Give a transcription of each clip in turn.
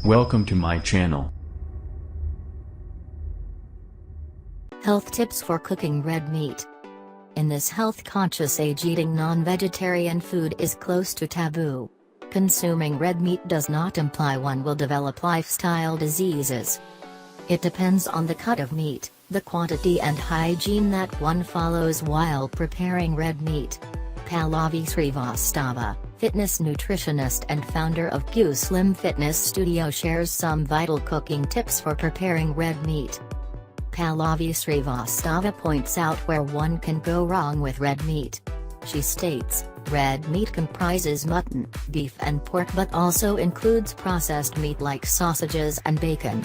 Welcome to my channel. Health tips for cooking red meat. In this health-conscious age, eating non-vegetarian food is close to taboo. Consuming red meat does not imply one will develop lifestyle diseases. It depends on the cut of meat, the quantity and hygiene that one follows while preparing red meat. Pallavi Srivastava, fitness nutritionist and founder of Q Slim Fitness Studio, shares some vital cooking tips for preparing red meat. Pallavi Srivastava points out where one can go wrong with red meat. She states, red meat comprises mutton, beef and pork, but also includes processed meat like sausages and bacon.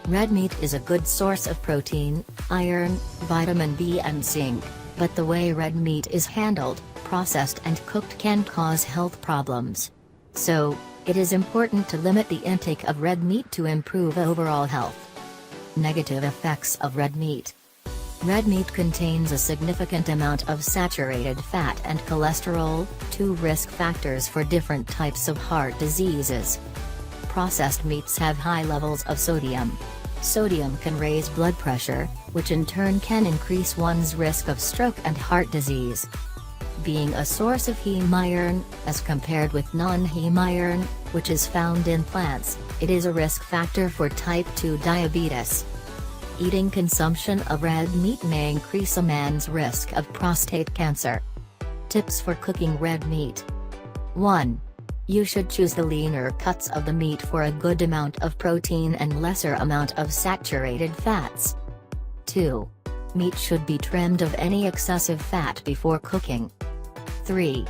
Red meat is a good source of protein, iron, vitamin B and zinc, but the way red meat is handled, processed and cooked can cause health problems. So, it is important to limit the intake of red meat to improve overall health. Negative effects of red meat. Red meat contains a significant amount of saturated fat and cholesterol, two risk factors for different types of heart diseases. Processed meats have high levels of sodium. Sodium can raise blood pressure, which in turn can increase one's risk of stroke and heart disease. Being a source of heme iron, as compared with non-heme iron, which is found in plants, it is a risk factor for type 2 diabetes. Eating consumption of red meat may increase a man's risk of prostate cancer. Tips for cooking red meat. 1. You should choose the leaner cuts of the meat for a good amount of protein and lesser amount of saturated fats. 2. Meat should be trimmed of any excessive fat before cooking. 3.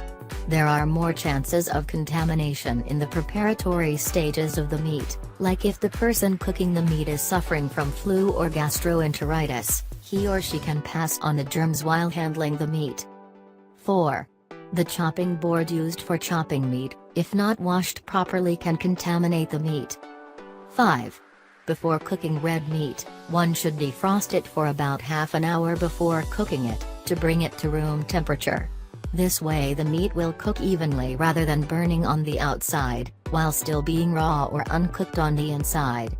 There are more chances of contamination in the preparatory stages of the meat, like if the person cooking the meat is suffering from flu or gastroenteritis, he or she can pass on the germs while handling the meat. 4. The chopping board used for chopping meat, if not washed properly, can contaminate the meat. 5. Before cooking red meat, one should defrost it for about half an hour before cooking it, to bring it to room temperature. This way the meat will cook evenly rather than burning on the outside, while still being raw or uncooked on the inside.